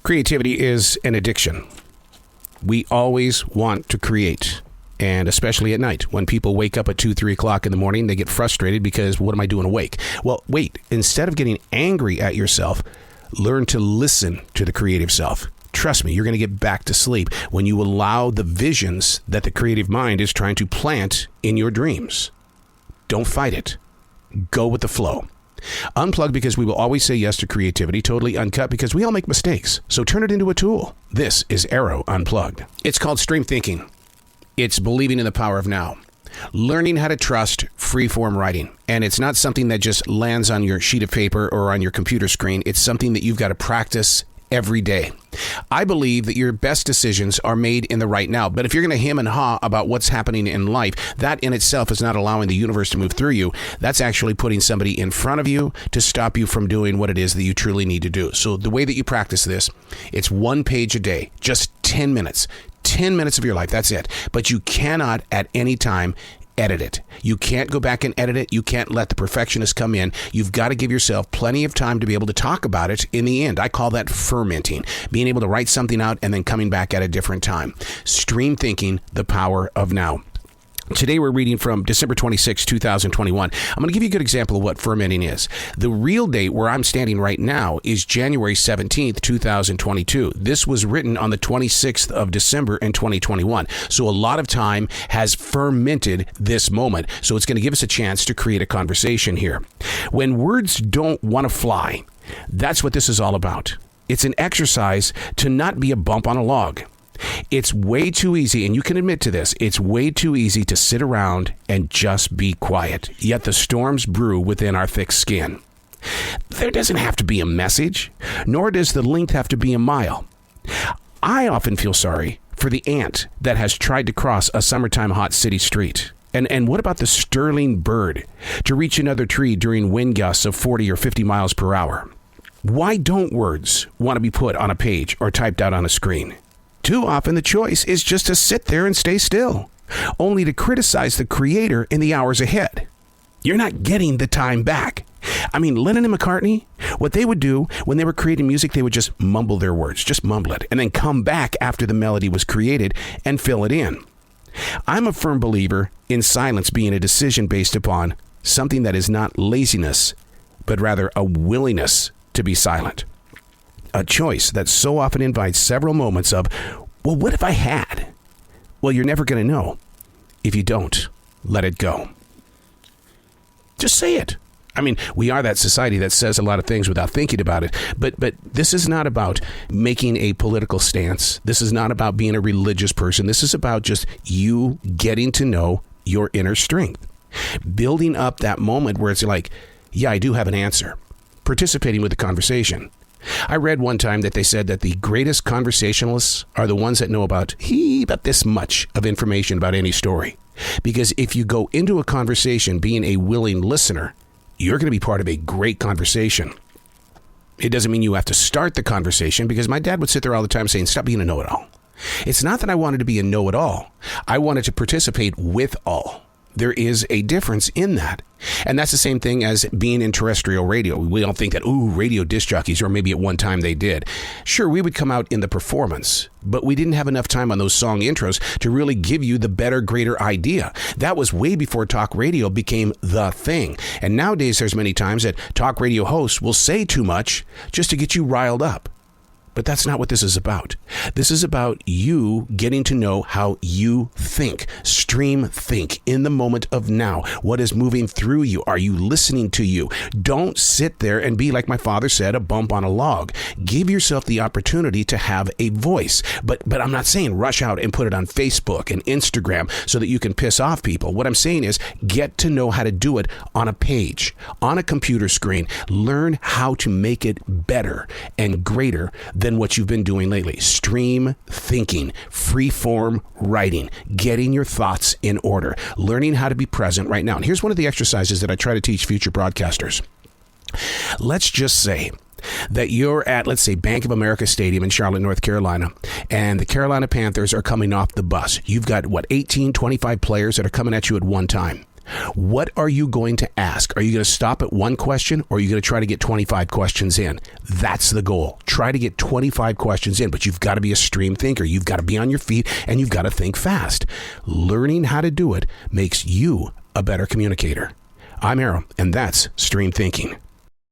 Creativity is an addiction. We always want to create, and especially at night. When people wake up at 2, 3 o'clock in the morning, they get frustrated because, what am I doing awake? Well, wait, instead of getting angry at yourself, learn to listen to the creative self. Trust me, you're going to get back to sleep when you allow the visions that the creative mind is trying to plant in your dreams. Don't fight it. Go with the flow. Unplugged because we will always say yes to creativity. Totally uncut because we all make mistakes. So turn it into a tool. This is Arroe Unplugged. It's called stream thinking. It's believing in the power of now. Learning how to trust free-form writing. And it's not something that just lands on your sheet of paper or on your computer screen. It's something that you've got to practice every day. I believe that your best decisions are made in the right now. But if you're going to hem and haw about what's happening in life, that in itself is not allowing the universe to move through you. That's actually putting somebody in front of you to stop you from doing what it is that you truly need to do. So the way that you practice this, it's 1 page a day, just 10 minutes. 10 minutes of your life, that's it. But you cannot at any time edit it. You can't go back and edit it. You can't let the perfectionist come in. You've got to give yourself plenty of time to be able to talk about it in the end. I call that fermenting, being able to write something out and then coming back at a different time. Stream thinking, the power of now. Today we're reading from December 26, 2021. I'm going to give you a good example of what fermenting is. The real date where I'm standing right now is January 17th, 2022. This was written on the 26th of December in 2021. So a lot of time has fermented this moment. So it's going to give us a chance to create a conversation here. When words don't want to fly, that's what this is all about. It's an exercise to not be a bump on a log. It's way too easy, and you can admit to this, it's way too easy to sit around and just be quiet. Yet the storms brew within our thick skin. There doesn't have to be a message, nor does the length have to be a mile. I often feel sorry for the ant that has tried to cross a summertime hot city street. And what about the sterling bird to reach another tree during wind gusts of 40 or 50 miles per hour? Why don't words want to be put on a page or typed out on a screen? Too often the choice is just to sit there and stay still, only to criticize the creator in the hours ahead. You're not getting the time back. I mean, Lennon and McCartney, what they would do when they were creating music, they would just mumble their words, just mumble it, and then come back after the melody was created and fill it in. I'm a firm believer in silence being a decision based upon something that is not laziness, but rather a willingness to be silent. A choice that so often invites several moments of, well, what if I had? Well, you're never going to know if you don't let it go. Just say it. I mean, we are that society that says a lot of things without thinking about it. But this is not about making a political stance. This is not about being a religious person. This is about just you getting to know your inner strength. Building up that moment where it's like, yeah, I do have an answer. Participating with the conversation. I read one time that they said that the greatest conversationalists are the ones that know about this much of information about any story. Because if you go into a conversation being a willing listener, you're going to be part of a great conversation. It doesn't mean you have to start the conversation, because my dad would sit there all the time saying, stop being a know-it-all. It's not that I wanted to be a know-it-all. I wanted to participate with all. There is a difference in that. And that's the same thing as being in terrestrial radio. We don't think that, radio disc jockeys, or maybe at one time they did. Sure, we would come out in the performance, but we didn't have enough time on those song intros to really give you the better, greater idea. That was way before talk radio became the thing. And nowadays, there's many times that talk radio hosts will say too much just to get you riled up. But that's not what this is about. This is about you getting to know how you think. Stream think in the moment of now. What is moving through you? Are you listening to you? Don't sit there and be, like my father said, a bump on a log. Give yourself the opportunity to have a voice. But I'm not saying rush out and put it on Facebook and Instagram so that you can piss off people. What I'm saying is get to know how to do it on a page, on a computer screen. Learn how to make it better and greater than what you've been doing lately. Stream thinking, free-form writing, getting your thoughts in order, learning how to be present right now. And here's one of the exercises that I try to teach future broadcasters. Let's just say that you're at, let's say, Bank of America Stadium in Charlotte, North Carolina, and the Carolina Panthers are coming off the bus. You've got, 18, 25 players that are coming at you at one time. What are you going to ask? Are you going to stop at one question, or are you going to try to get 25 questions in? That's the goal. Try to get 25 questions in, but you've got to be a stream thinker. You've got to be on your feet, and you've got to think fast. Learning how to do it makes you a better communicator. I'm Arroe, and that's Stream Thinking.